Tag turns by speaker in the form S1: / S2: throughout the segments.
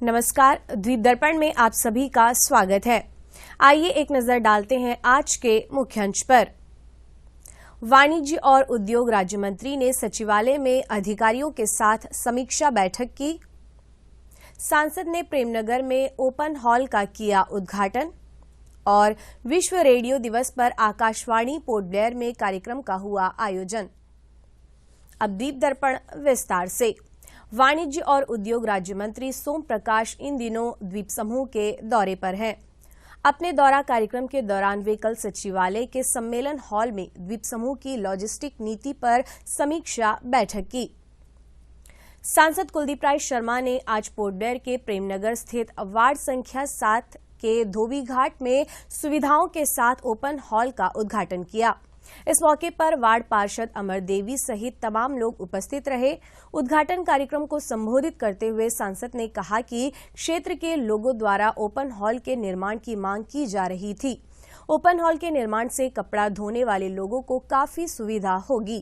S1: नमस्कार, द्वीप दर्पण में आप सभी का स्वागत है। आइए एक नजर डालते हैं आज के मुख्य अंश पर। वाणिज्य और उद्योग राज्य मंत्री ने सचिवालय में अधिकारियों के साथ समीक्षा बैठक की। सांसद ने प्रेमनगर में ओपन हॉल का किया उद्घाटन और विश्व रेडियो दिवस पर आकाशवाणी पोर्ट ब्लेयर में कार्यक्रम का हुआ आयोजन। अब द्वीप दर्पण विस्तार से। वाणिज्य और उद्योग राज्य मंत्री सोम प्रकाश इन दिनों द्वीप समूह के दौरे पर हैं। अपने दौरा कार्यक्रम के दौरान वे कल सचिवालय के सम्मेलन हॉल में द्वीप समूह की लॉजिस्टिक नीति पर समीक्षा बैठक की। सांसद कुलदीप राय शर्मा ने आज पोर्ट ब्लेयर के प्रेमनगर स्थित वार्ड संख्या 7 के धोबी घाट में सुविधाओं के साथ ओपन हॉल का उद्घाटन किया। इस मौके पर वार्ड पार्षद अमर देवी सहित तमाम लोग उपस्थित रहे। उद्घाटन कार्यक्रम को संबोधित करते हुए सांसद ने कहा कि क्षेत्र के लोगों द्वारा ओपन हॉल के निर्माण की मांग की जा रही थी। ओपन हॉल के निर्माण से कपड़ा धोने वाले लोगों को काफी सुविधा होगी।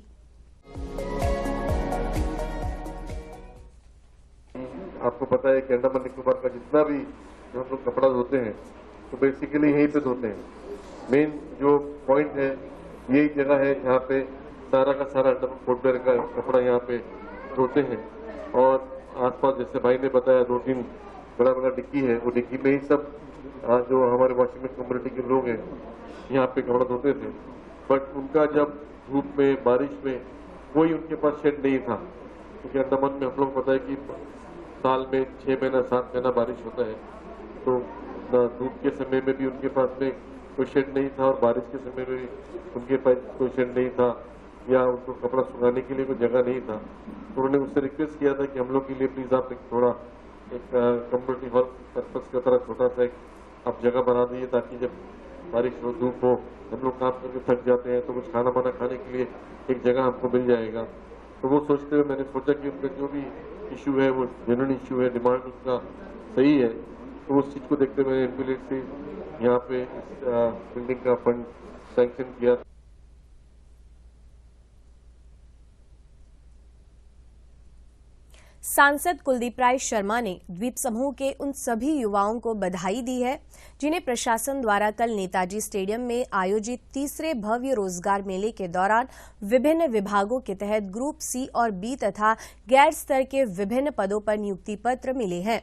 S2: आपको पता है कि अंडमान निकोबार का जितना भी हम लोग कपड़ा धोते हैं तो बेसिकली यहीं पे धोते हैं। मेन जो पॉइंट है यही जगह है जहाँ पे सारा का सारा पोर्ट ब्लेयर का कपड़ा यहाँ पे धोते हैं। और आसपास जैसे भाई ने बताया 2-3 बड़ा बड़ा डिक्की है, वो डिक्की में ही सब जो हमारे वॉशिंग कम्युनिटी के लोग हैं यहाँ पे कपड़ा धोते थे। बट उनका जब धूप में बारिश में कोई उनके पास शेड नहीं था, क्योंकि अंडमान में हम लोग पता है कि साल में 6 महीना 7 महीना बारिश होता है, तो धूप के समय में भी उनके पास में कोई शेड नहीं था और बारिश के समय में भी उनके पास कोई शेड नहीं था या उनको कपड़ा सुखाने के लिए कोई जगह नहीं था। तो उन्होंने मुझसे रिक्वेस्ट किया था कि हम लोग के लिए प्लीज आप एक कम्युनिटी हॉल पर्पज की तरह छोटा सा एक आप जगह बना दीजिए, ताकि जब बारिश हो धूप हो हम लोग काम करके थक जाते हैं तो कुछ खाना वाना खाने के लिए एक जगह हमको मिल जाएगा। तो वो सोचते हुए मैंने सोचा कि उनका जो भी इशू है वो जेन्युइन इशू है, डिमांड उसका सही है, तो उस चीज को देखते हुए मैंने एमपीलेट से यहाँ पे इस बिल्डिंग का फंड सैंक्शन किया।
S1: सांसद कुलदीप राय शर्मा ने द्वीप समूह के उन सभी युवाओं को बधाई दी है जिन्हें प्रशासन द्वारा कल नेताजी स्टेडियम में आयोजित तीसरे भव्य रोजगार मेले के दौरान विभिन्न विभागों के तहत ग्रुप सी और बी तथा गैर स्तर के विभिन्न पदों पर नियुक्ति पत्र मिले हैं।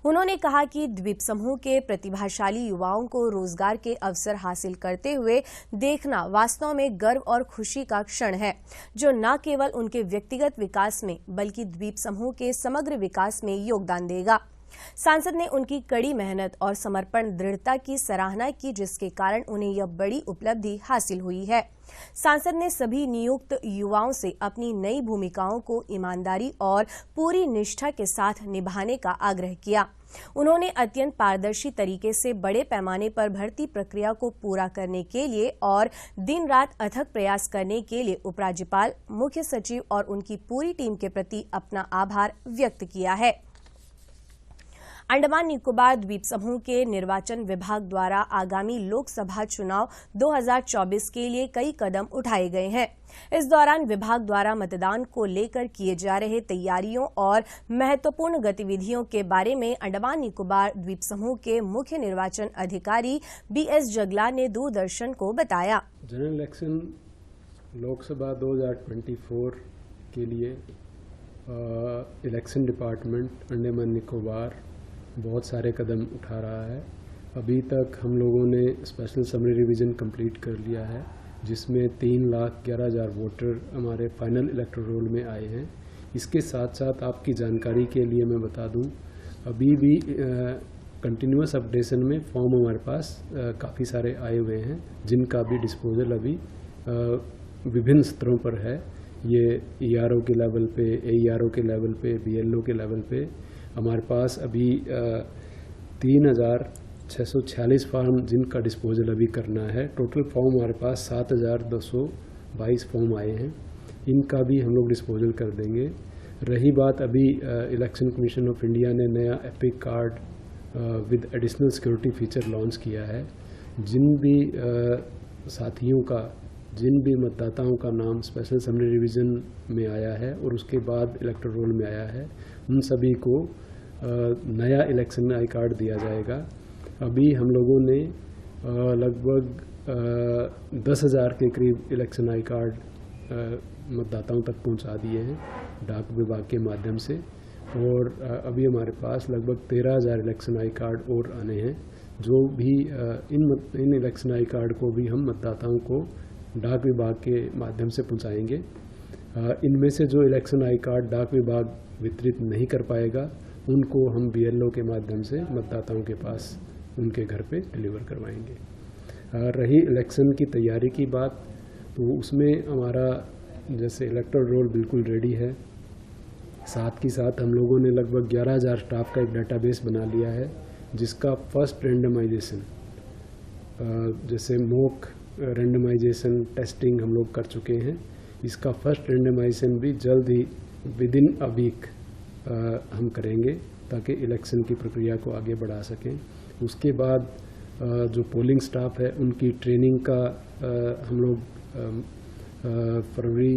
S1: उन्होंने कहा कि द्वीप समूह के प्रतिभाशाली युवाओं को रोजगार के अवसर हासिल करते हुए देखना वास्तव में गर्व और खुशी का क्षण है, जो न केवल उनके व्यक्तिगत विकास में बल्कि द्वीप समूह के समग्र विकास में योगदान देगा। सांसद ने उनकी कड़ी मेहनत और समर्पण दृढ़ता की सराहना की, जिसके कारण उन्हें यह बड़ी उपलब्धि हासिल हुई है। सांसद ने सभी नियुक्त युवाओं से अपनी नई भूमिकाओं को ईमानदारी और पूरी निष्ठा के साथ निभाने का आग्रह किया। उन्होंने अत्यंत पारदर्शी तरीके से बड़े पैमाने पर भर्ती प्रक्रिया को पूरा करने के लिए और दिन रात अथक प्रयास करने के लिए उपराज्यपाल, मुख्य सचिव और उनकी पूरी टीम के प्रति अपना आभार व्यक्त किया है। अंडमान निकोबार द्वीप समूह के निर्वाचन विभाग द्वारा आगामी लोकसभा चुनाव 2024 के लिए कई कदम उठाए गए हैं। इस दौरान विभाग द्वारा मतदान को लेकर किए जा रहे तैयारियों और महत्वपूर्ण गतिविधियों के बारे में अंडमान निकोबार द्वीप समूह के मुख्य निर्वाचन अधिकारी BS जगला ने दूरदर्शन को बताया।
S3: जनरल इलेक्शन लोकसभा 2024 के लिए इलेक्शन डिपार्टमेंट अंडमान निकोबार बहुत सारे कदम उठा रहा है। अभी तक हम लोगों ने स्पेशल समरी रिवीजन कंप्लीट कर लिया है, जिसमें 3,11,000 वोटर हमारे फाइनल इलेक्टोरल रोल में आए हैं। इसके साथ साथ आपकी जानकारी के लिए मैं बता दूं, अभी भी कंटिन्यूस अपडेशन में फॉर्म हमारे पास काफ़ी सारे आए हुए हैं, जिनका भी डिस्पोजल अभी विभिन्न स्तरों पर है। ये ERO के लेवल पे, AERO के लेवल पे, BLO के लेवल पे हमारे पास अभी 3,646 फॉर्म जिनका डिस्पोजल अभी करना है। टोटल फॉर्म हमारे पास 7,222 फॉर्म आए हैं, इनका भी हम लोग डिस्पोजल कर देंगे। रही बात, अभी इलेक्शन कमीशन ऑफ इंडिया ने नया epic card with additional security feature launch किया है। जिन भी साथियों का, जिन भी मतदाताओं का नाम स्पेशल समरी रिवीजन में आया है और उसके बाद इलेक्टोरल रोल में आया है, उन सभी को नया इलेक्शन आई कार्ड दिया जाएगा। अभी हम लोगों ने लगभग 10,000 के करीब इलेक्शन आई कार्ड मतदाताओं तक पहुंचा दिए हैं डाक विभाग के माध्यम से, और अभी हमारे पास लगभग 13,000 इलेक्शन आई कार्ड और आने हैं, जो भी इन इलेक्शन आई कार्ड को भी हम मतदाताओं को डाक विभाग के माध्यम से पहुंचाएंगे। इनमें से जो इलेक्शन आई कार्ड डाक विभाग वितरित नहीं कर पाएगा उनको हम BLO के माध्यम से मतदाताओं के पास उनके घर पे डिलीवर करवाएंगे। रही इलेक्शन की तैयारी की बात, तो उसमें हमारा जैसे इलेक्टोरल रोल बिल्कुल रेडी है। साथ ही साथ हम लोगों ने लगभग 11,000 स्टाफ का एक डेटाबेस बना लिया है, जिसका फर्स्ट रेंडमाइजेशन जैसे मॉक रेंडमाइजेशन टेस्टिंग हम लोग कर चुके हैं। इसका फर्स्ट रेंडमाइजेशन भी जल्द ही विदिन अ वीक हम करेंगे ताकि इलेक्शन की प्रक्रिया को आगे बढ़ा सकें। उसके बाद जो पोलिंग स्टाफ है उनकी ट्रेनिंग का हम लोग फरवरी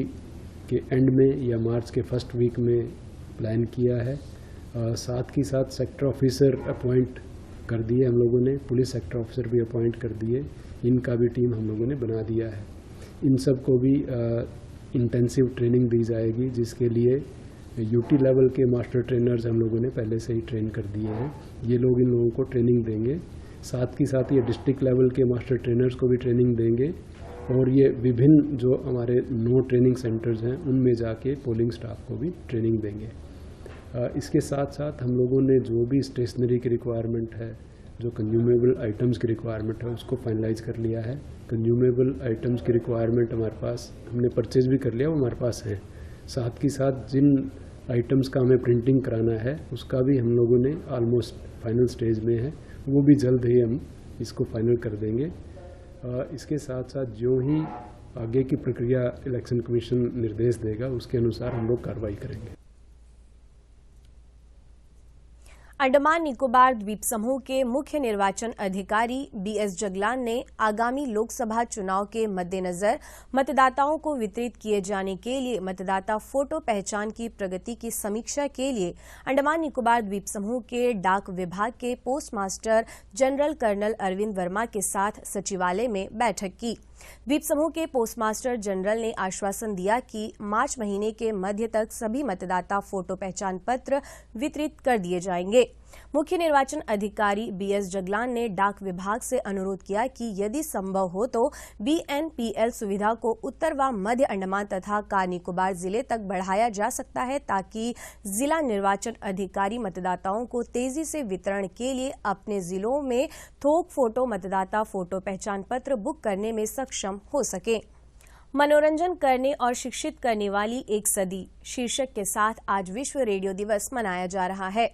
S3: के एंड में या मार्च के फर्स्ट वीक में प्लान किया है। साथ ही साथ सेक्टर ऑफिसर अपॉइंट कर दिए हम लोगों ने, पुलिस सेक्टर ऑफिसर भी अपॉइंट कर दिए, इनका भी टीम हम लोगों ने बना दिया है। इन सब को भी इंटेंसिव ट्रेनिंग दी जाएगी, जिसके लिए यूटी लेवल के मास्टर ट्रेनर्स हम लोगों ने पहले से ही ट्रेन कर दिए हैं। ये लोग इन लोगों को ट्रेनिंग देंगे। साथ ही साथ ये डिस्ट्रिक्ट लेवल के मास्टर ट्रेनर्स को भी ट्रेनिंग देंगे, और ये विभिन्न जो हमारे 9 ट्रेनिंग सेंटर्स हैं उनमें जाके पोलिंग स्टाफ को भी ट्रेनिंग देंगे। इसके साथ साथ हम लोगों ने जो भी स्टेशनरी की रिक्वायरमेंट है, जो कंज्यूमेबल आइटम्स की रिक्वायरमेंट है, उसको फाइनलाइज कर लिया है। कंज्यूमेबल आइटम्स की रिक्वायरमेंट हमारे पास हमने परचेज भी कर लिया, वो हमारे पास है। साथ ही साथ जिन आइटम्स का हमें प्रिंटिंग कराना है उसका भी हम लोगों ने ऑलमोस्ट फाइनल स्टेज में है, वो भी जल्द ही हम इसको फाइनल कर देंगे। इसके साथ साथ जो ही आगे की प्रक्रिया इलेक्शन कमीशन निर्देश देगा उसके अनुसार हम लोग कार्रवाई करेंगे।
S1: अंडमान निकोबार द्वीप समूह के मुख्य निर्वाचन अधिकारी BS जगलान ने आगामी लोकसभा चुनाव के मद्देनजर मतदाताओं को वितरित किए जाने के लिए मतदाता फोटो पहचान की प्रगति की समीक्षा के लिए अंडमान निकोबार द्वीप समूह के डाक विभाग के postmaster general colonel Arvind Verma के साथ सचिवालय में बैठक की। द्वीप समूह के पोस्टमास्टर जनरल ने आश्वासन दिया कि मार्च महीने के मध्य तक सभी मतदाता फोटो पहचान पत्र वितरित कर दिए जाएंगे। मुख्य निर्वाचन अधिकारी BS जगलान ने डाक विभाग से अनुरोध किया कि यदि संभव हो तो BNPL सुविधा को उत्तर व मध्य अंडमान तथा कार निकोबार जिले तक बढ़ाया जा सकता है, ताकि जिला निर्वाचन अधिकारी मतदाताओं को तेजी से वितरण के लिए अपने जिलों में थोक फोटो मतदाता फोटो पहचान पत्र बुक करने में सक्षम हो सके। मनोरंजन करने और शिक्षित करने वाली एक सदी शीर्षक के साथ आज विश्व रेडियो दिवस मनाया जा रहा है।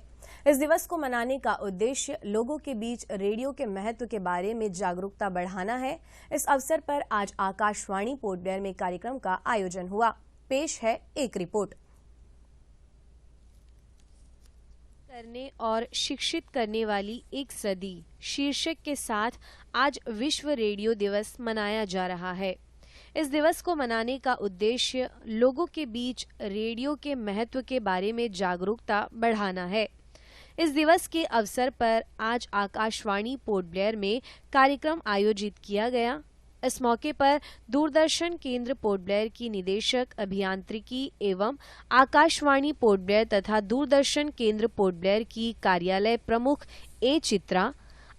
S1: इस दिवस को मनाने का उद्देश्य लोगों के बीच रेडियो के महत्व के बारे में जागरूकता बढ़ाना है। इस अवसर पर आज आकाशवाणी पोर्ट ब्लेयर में कार्यक्रम का आयोजन हुआ। पेश है एक रिपोर्ट। करने और शिक्षित करने वाली एक सदी शीर्षक के साथ आज विश्व रेडियो दिवस मनाया जा रहा है। इस दिवस को मनाने का उद्देश्य लोगों के बीच रेडियो के महत्व के बारे में जागरूकता बढ़ाना है। इस दिवस के अवसर पर आज आकाशवाणी पोर्ट ब्लेयर में कार्यक्रम आयोजित किया गया। इस मौके पर दूरदर्शन केंद्र पोर्ट ब्लेयर की निदेशक अभियांत्रिकी एवं आकाशवाणी पोर्ट ब्लेयर तथा दूरदर्शन केंद्र पोर्ट ब्लेयर की कार्यालय प्रमुख ए चित्रा,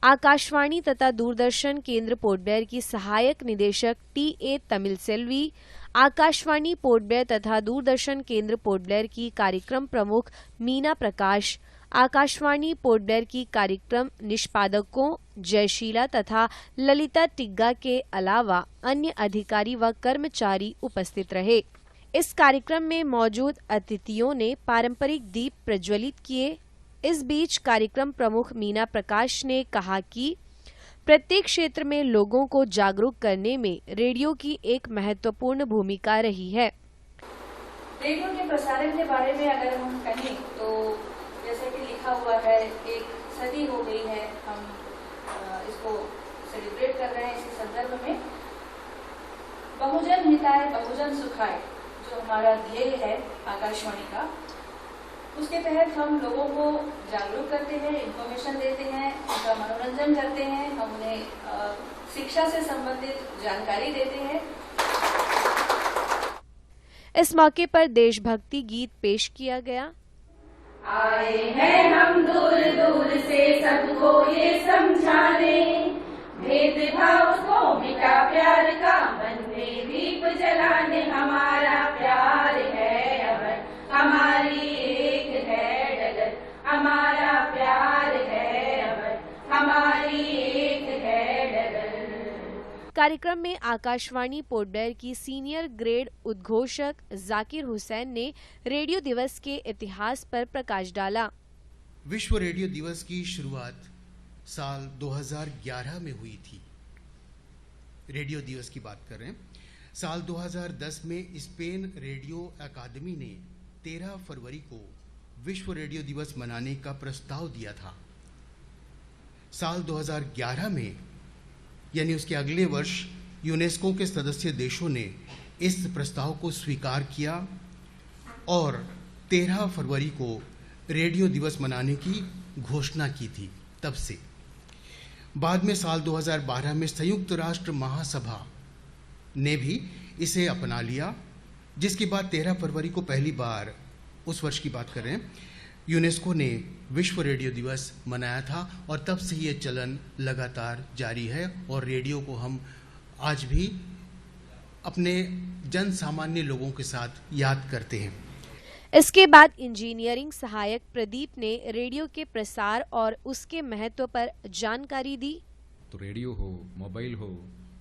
S1: आकाशवाणी तथा दूरदर्शन केंद्र पोर्ट ब्लेयर की सहायक निदेशक TA Tamilselvi, Akashvani port Blair तथा दूरदर्शन केंद्र पोर्ट ब्लेयर की कार्यक्रम प्रमुख मीना प्रकाश, आकाशवाणी पोर्ट ब्लेयर की कार्यक्रम निष्पादकों जयशीला तथा ललिता टिग्गा के अलावा अन्य अधिकारी व कर्मचारी उपस्थित रहे। इस कार्यक्रम में मौजूद अतिथियों ने पारंपरिक दीप प्रज्वलित किए। इस बीच कार्यक्रम प्रमुख मीना प्रकाश ने कहा कि प्रत्येक क्षेत्र में लोगों को जागरूक करने में रेडियो की एक महत्वपूर्ण भूमिका रही है।
S4: रेडियो के प्रसारण के बारे में अगर हम कहें तो जैसे कि लिखा हुआ है, एक सदी हो गई है, हम इसको सेलिब्रेट कर रहे हैं। इसी संदर्भ में बहुजन हिताय बहुजन सुखाय जो हमारा ध्येय है आकाशवाणी का, उसके तहत हम लोगों को जागरूक करते हैं, इंफॉर्मेशन देते हैं, उनका मनोरंजन करते हैं, हम उन्हें शिक्षा से संबंधित जानकारी देते हैं।
S1: इस मौके पर देशभक्ति गीत पेश किया गया।
S5: आए हैं हम दूर दूर से सबको ये समझाने, भेदभाव को मिटा प्यार का मन में दीप जलाने। हमारा प्यार है अमर, हमारी एक है डगर, हमारा प्यार है अमर, हमारी एक है डगर।
S1: कार्यक्रम में आकाशवाणी पोर्ट ब्लेयर की सीनियर ग्रेड उद्घोषक जाकिर हुसैन ने रेडियो दिवस के इतिहास पर प्रकाश डाला।
S6: विश्व रेडियो दिवस की शुरुआत साल 2011 में हुई थी। रेडियो दिवस की बात करें, साल 2010 में स्पेन रेडियो अकादमी ने 13 फरवरी को विश्व रेडियो दिवस मनाने का प्रस्ताव दिया था। साल 2011 में यानी उसके अगले वर्ष यूनेस्को के सदस्य देशों ने इस प्रस्ताव को स्वीकार किया और 13 फरवरी को रेडियो दिवस मनाने की घोषणा की थी। तब से बाद में साल 2012 में संयुक्त राष्ट्र महासभा ने भी इसे अपना लिया, जिसके बाद 13 फरवरी को पहली बार, उस वर्ष की बात करें, यूनेस्को ने विश्व रेडियो दिवस मनाया था और तब से ये चलन लगातार जारी है और रेडियो को हम आज भी अपने जन सामान्य लोगों के साथ याद करते हैं।
S1: इसके बाद इंजीनियरिंग सहायक प्रदीप ने रेडियो के प्रसार और उसके महत्व पर जानकारी दी।
S7: तो रेडियो हो, मोबाइल हो,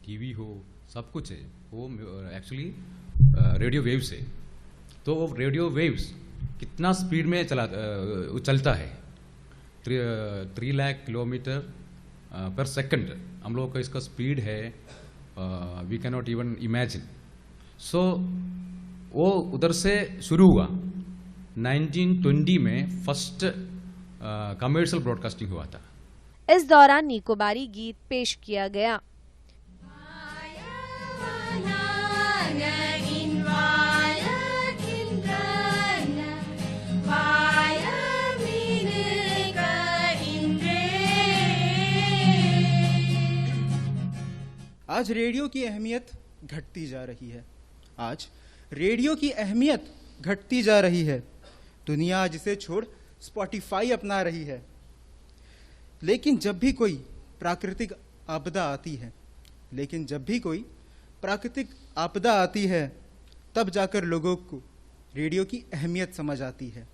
S7: टीवी हो, सब कुछ है वो एक्चुअली रेडियो वेव्स है। तो रेडियो वेव्स कितना स्पीड में चलता है, 3 लाख किलोमीटर पर सेकंड हम लोग का इसका स्पीड है, we can not even imagine. So वो उधर से शुरू हुआ। 1920 में फर्स्ट कमर्शियल ब्रॉडकास्टिंग हुआ था।
S1: इस दौरान निकोबारी गीत पेश किया गया।
S8: आज रेडियो की अहमियत घटती जा रही है। आज रेडियो की अहमियत घटती जा रही है। दुनिया आज इसे छोड़ स्पॉटिफाई अपना रही है। लेकिन जब भी कोई प्राकृतिक आपदा आती है, तब जाकर लोगों को रेडियो की अहमियत समझ आती है।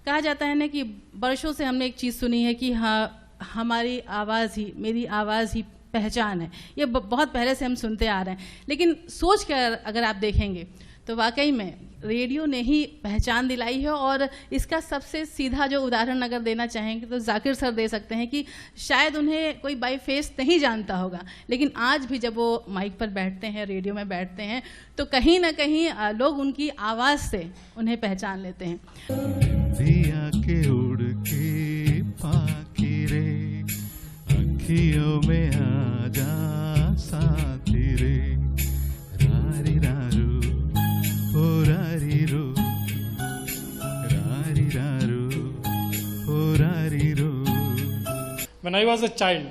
S9: कहा जाता है ना कि वर्षों से हमने एक चीज़ सुनी है कि हाँ, हमारी आवाज़ ही, मेरी आवाज़ ही पहचान है। ये बहुत पहले से हम सुनते आ रहे हैं, लेकिन सोच कर अगर आप देखेंगे तो वाकई में रेडियो ने ही पहचान दिलाई है। और इसका सबसे सीधा जो उदाहरण अगर देना चाहेंगे तो जाकिर सर दे सकते हैं कि शायद उन्हें कोई बाय फेस नहीं जानता होगा, लेकिन आज भी जब वो माइक पर बैठते हैं, रेडियो में बैठते हैं, तो कहीं ना कहीं लोग उनकी आवाज़ से उन्हें पहचान लेते हैं।
S10: दिया के उड़ के पाके रे, अखियों में आ जा साथी रे, रारी रारू ओ रारी रो, रारी रारू ओ रारी रो।
S11: When I was a child,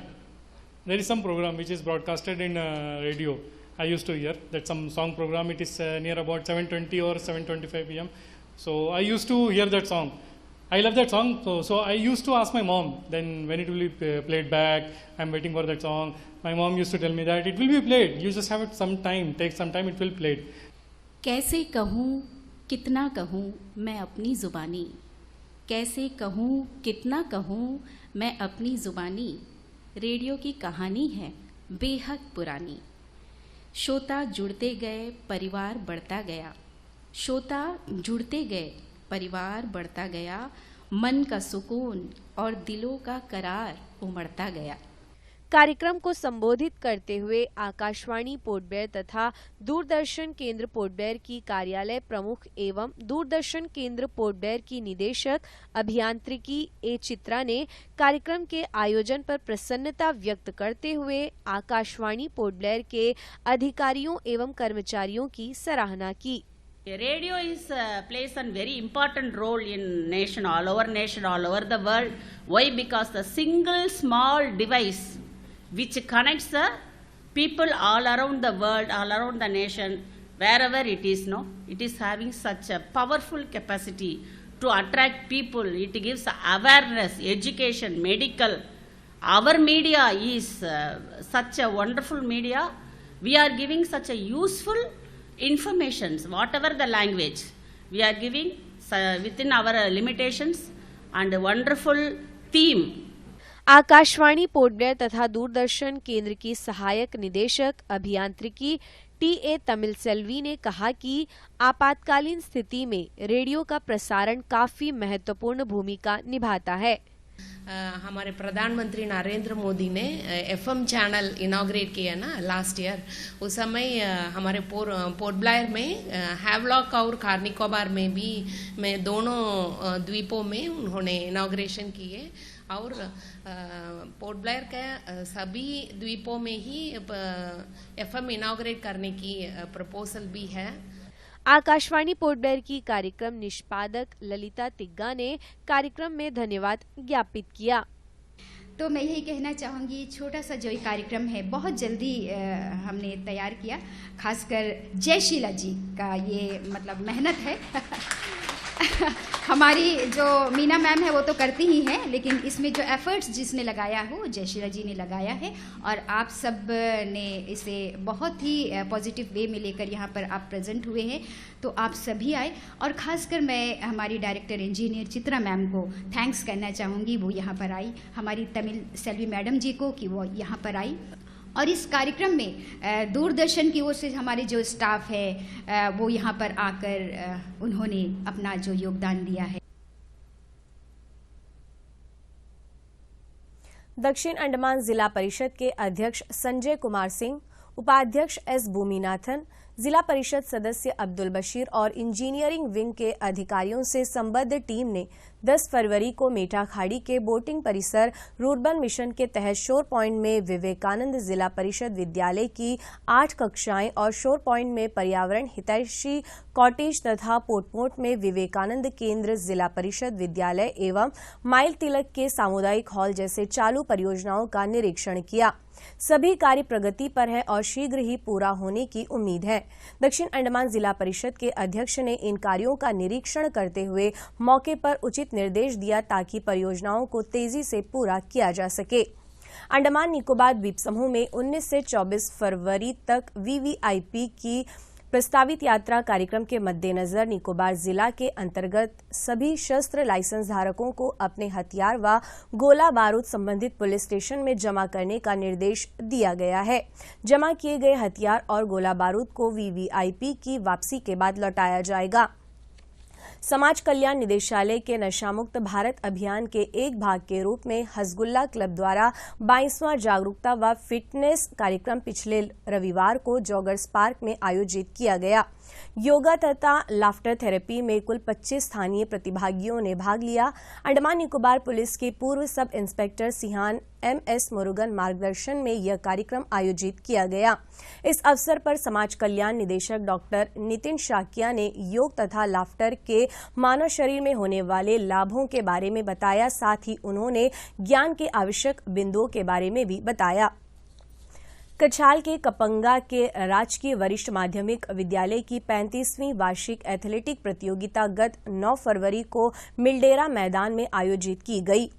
S11: there is some program which is broadcasted in radio. I used to hear that some song program. It is near about 7:20 or 7:25 p.m. So I used to hear that song. I love that song. So I used to ask my mom. Then when it will be played back, I'm waiting for that song. My mom used to tell me that it will be played. You just have it some time. Take some time. It will be played.
S12: कैसे कहूँ कितना कहूँ मैं अपनी ज़ुबानी, कैसे कहूँ कितना कहूँ मैं अपनी ज़ुबानी, रेडियो की कहानी है बेहद पुरानी। श्रोता जुड़ते गए परिवार बढ़ता गया, श्रोता जुड़ते गए परिवार बढ़ता गया, मन का सुकून और दिलों का करार उमड़ता गया।
S1: कार्यक्रम को संबोधित करते हुए आकाशवाणी पोर्ट ब्लेयर तथा दूरदर्शन केंद्र पोर्ट ब्लेयर की कार्यालय प्रमुख एवं दूरदर्शन केंद्र पोर्ट ब्लेयर की निदेशक अभियांत्रिकी ए चित्रा ने कार्यक्रम के आयोजन पर प्रसन्नता व्यक्त करते हुए आकाशवाणी पोर्ट ब्लेयर के अधिकारियों एवं कर्मचारियों की सराहना की।
S13: Radio is plays a very important role in nation, all over the world. Why? Because the single small device which connects the people all around the world, all around the nation, wherever it is, no, it is having such a powerful capacity to attract people. It gives awareness, education, medical. Our media is such a wonderful media. We are giving such a useful informations, whatever the language we are giving within our limitations, and a wonderful theme.
S1: Akashvani port Blair तथा दूरदर्शन केंद्र की सहायक निदेशक अभियांत्रिकी T.A.. Tamilselvi ने कहा कि आपातकालीन स्थिति में रेडियो का प्रसारण काफी महत्वपूर्ण भूमिका निभाता है।
S14: हमारे प्रधानमंत्री नरेंद्र मोदी ने एफएम चैनल इनॉग्रेट किया ना लास्ट ईयर। उस समय हमारे पोर्ट ब्लेयर में हैवलॉक और कार निकोबार में दोनों द्वीपों में उन्होंने इनॉग्रेशन किए और पोर्ट ब्लेयर के सभी द्वीपों में ही एफएम इनॉग्रेट करने की प्रपोजल भी है।
S1: आकाशवाणी पोर्ट ब्लेयर की कार्यक्रम निष्पादक ललिता तिग्गा ने कार्यक्रम में धन्यवाद ज्ञापित किया।
S15: तो मैं यही कहना चाहूँगी, छोटा सा जो ये कार्यक्रम है बहुत जल्दी हमने तैयार किया, खासकर जयशीला जी का ये मतलब मेहनत है। हमारी जो मीना मैम है वो तो करती ही हैं, लेकिन इसमें जो एफर्ट्स जिसने लगाया है वो जयशीला जी ने लगाया है और आप सब ने इसे बहुत ही पॉजिटिव वे में लेकर यहाँ पर आप प्रेजेंट हुए हैं। तो आप सभी आए और ख़ासकर मैं हमारी डायरेक्टर इंजीनियर चित्रा मैम को थैंक्स करना चाहूँगी, वो यहाँ पर आई, हमारी तमिलसेल्वी मैडम जी को कि वो यहाँ पर आई। और इस कार्यक्रम में दूरदर्शन की ओर से हमारे जो स्टाफ है वो यहाँ पर आकर उन्होंने अपना जो योगदान दिया है।
S1: दक्षिण अंडमान जिला परिषद के अध्यक्ष संजय कुमार सिंह, उपाध्यक्ष एस भूमिनाथन, जिला परिषद सदस्य अब्दुल बशीर और इंजीनियरिंग विंग के अधिकारियों से संबद्ध टीम ने 10 फरवरी को मेठाखाड़ी के बोटिंग परिसर रूरबन मिशन के तहत शोर पॉइंट में विवेकानंद जिला परिषद विद्यालय की 8 कक्षाएं और शोर पॉइंट में पर्यावरण हितैषी कॉटेज तथा पोटमोट में विवेकानंद केंद्र जिला परिषद विद्यालय एवं माइल तिलक के सामुदायिक हॉल जैसे चालू परियोजनाओं का निरीक्षण किया। सभी कार्य प्रगति पर है और शीघ्र ही पूरा होने की उम्मीद है। दक्षिण अंडमान जिला परिषद के अध्यक्ष ने इन कार्यों का निरीक्षण करते हुए मौके पर उचित निर्देश दिया ताकि परियोजनाओं को तेजी से पूरा किया जा सके। अंडमान निकोबार द्वीप समूह में 19 से 24 फरवरी तक वीवीआईपी की प्रस्तावित यात्रा कार्यक्रम के मद्देनजर निकोबार जिला के अंतर्गत सभी शस्त्र लाइसेंस धारकों को अपने हथियार व गोला बारूद संबंधित पुलिस स्टेशन में जमा करने का निर्देश दिया गया है। जमा किए गए हथियार और गोला बारूद को वीवीआईपी की वापसी के बाद लौटाया जाएगा। समाज कल्याण निदेशालय के नशामुक्त भारत अभियान के एक भाग के रूप में हजगुल्ला क्लब द्वारा 22वां जागरूकता व फिटनेस कार्यक्रम पिछले रविवार को जॉगर्स पार्क में आयोजित किया गया। योगा तथा लाफ्टर थेरेपी में कुल 25 स्थानीय प्रतिभागियों ने भाग लिया। अंडमान निकोबार पुलिस के पूर्व sub inspector Sheehan MS. Murugan मार्गदर्शन में यह कार्यक्रम आयोजित किया गया। इस अवसर पर समाज कल्याण निदेशक डॉक्टर नितिन शाकिया ने योग तथा लाफ्टर के मानव शरीर में होने वाले लाभों के बारे में बताया। साथ ही उन्होंने ज्ञान के आवश्यक बिंदुओं के बारे में भी बताया। कछाल के कपंगा के राजकीय वरिष्ठ माध्यमिक विद्यालय की 35वीं वार्षिक एथलेटिक प्रतियोगिता गत 9 फरवरी को मिलडेरा मैदान में आयोजित की गई।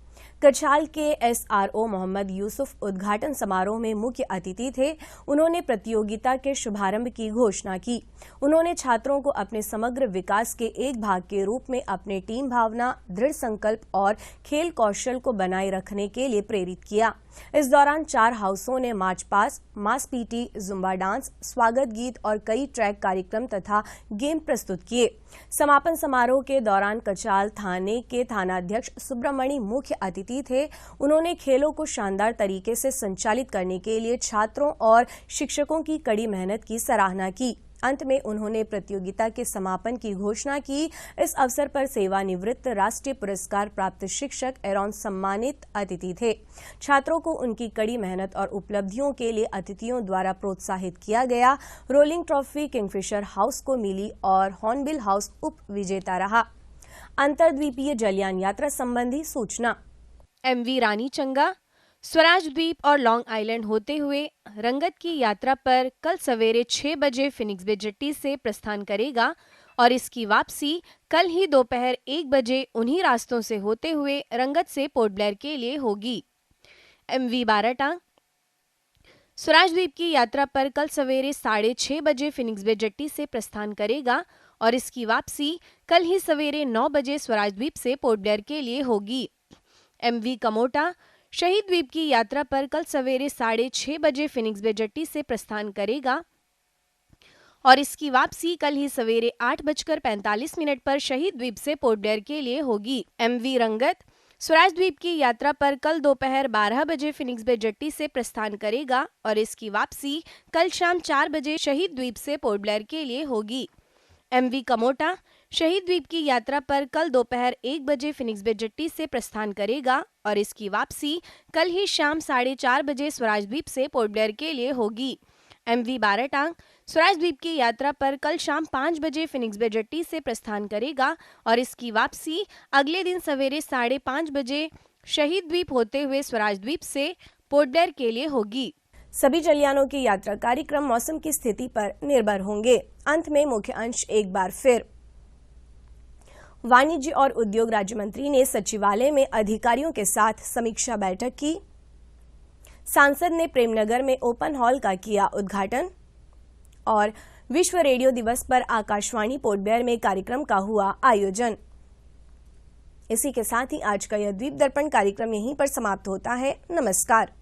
S1: कछाल के एसआरओ मोहम्मद यूसुफ उद्घाटन समारोह में मुख्य अतिथि थे। उन्होंने प्रतियोगिता के शुभारंभ की घोषणा की। उन्होंने छात्रों को अपने समग्र विकास के एक भाग के रूप में अपने टीम भावना, दृढ़ संकल्प और खेल कौशल को बनाए रखने के लिए प्रेरित किया। इस दौरान 4 हाउसों ने मार्च पास्ट, मास पीटी, जुम्बा डांस, स्वागत गीत और कई ट्रैक कार्यक्रम तथा गेम प्रस्तुत किए। समापन समारोह के दौरान कछाल थाने के थानाध्यक्ष सुब्रमणी मुख्य अतिथि थे। उन्होंने खेलों को शानदार तरीके से संचालित करने के लिए छात्रों और शिक्षकों की कड़ी मेहनत की सराहना की। अंत में उन्होंने प्रतियोगिता के समापन की घोषणा की। इस अवसर पर सेवानिवृत्त राष्ट्रीय पुरस्कार प्राप्त शिक्षक एवं सम्मानित अतिथि थे। छात्रों को उनकी कड़ी मेहनत और उपलब्धियों के लिए अतिथियों द्वारा प्रोत्साहित किया गया। रोलिंग ट्रॉफी किंगफिशर हाउस को मिली और हॉर्नबिल हाउस उप विजेता रहा। अंतर्द्वीपीय जलयान यात्रा संबंधी सूचना। MV रानी चंगा स्वराज द्वीप और लॉन्ग आइलैंड होते हुए रंगत की यात्रा पर कल सवेरे 6 बजे फिनिक्स बे जेट्टी से प्रस्थान करेगा और इसकी वापसी कल ही दोपहर 1 बजे उन्हीं रास्तों से होते हुए रंगत से पोर्ट ब्लेयर के लिए होगी। MV बाराटांग स्वराज द्वीप की यात्रा पर कल सवेरे 6:30 बजे फिनिक्स बे जेट्टी से प्रस्थान करेगा और इसकी वापसी कल ही सवेरे 9 बजे स्वराज द्वीप से पोर्ट ब्लेयर के लिए होगी। MV कमोटा शहीद द्वीप की यात्रा पर कल सवेरे 6:30 बजे फिनिक्स बे जेट्टी से प्रस्थान करेगा और इसकी वापसी कल ही सवेरे 8:45 पर शहीद द्वीप से पोर्ट ब्लेयर के लिए होगी। MV रंगत स्वराज द्वीप की यात्रा पर कल दोपहर 12 बजे फिनिक्स बे जेट्टी से प्रस्थान करेगा और इसकी वापसी कल शाम 4 बजे शहीद द्वीप से पोर्ट ब्लेयर के लिए होगी। MV कमोटा शहीद द्वीप की यात्रा पर कल दोपहर 1 बजे फिनिक्स बे जेट्टी से प्रस्थान करेगा और इसकी वापसी कल ही शाम 4:30 बजे स्वराज द्वीप से पोर्ट ब्लेयर के लिए होगी। MV बाराटांग स्वराज द्वीप की यात्रा पर कल शाम 5 बजे फिनिक्स बे जेट्टी से प्रस्थान करेगा और इसकी वापसी अगले दिन सवेरे 5:30 बजे शहीद द्वीप होते हुए स्वराज द्वीप से पोर्ट ब्लेयर के लिए होगी। सभी जलयानों की यात्रा कार्यक्रम मौसम की स्थिति पर निर्भर होंगे। अंत में मुख्य अंश एक बार फिर। वाणिज्य और उद्योग राज्य मंत्री ने सचिवालय में अधिकारियों के साथ समीक्षा बैठक की। सांसद ने प्रेमनगर में ओपन हॉल का किया उद्घाटन और विश्व रेडियो दिवस पर आकाशवाणी पोर्ट ब्लेयर में कार्यक्रम का हुआ आयोजन। इसी के साथ ही आज का यह द्वीप दर्पण कार्यक्रम यहीं पर समाप्त होता है। नमस्कार।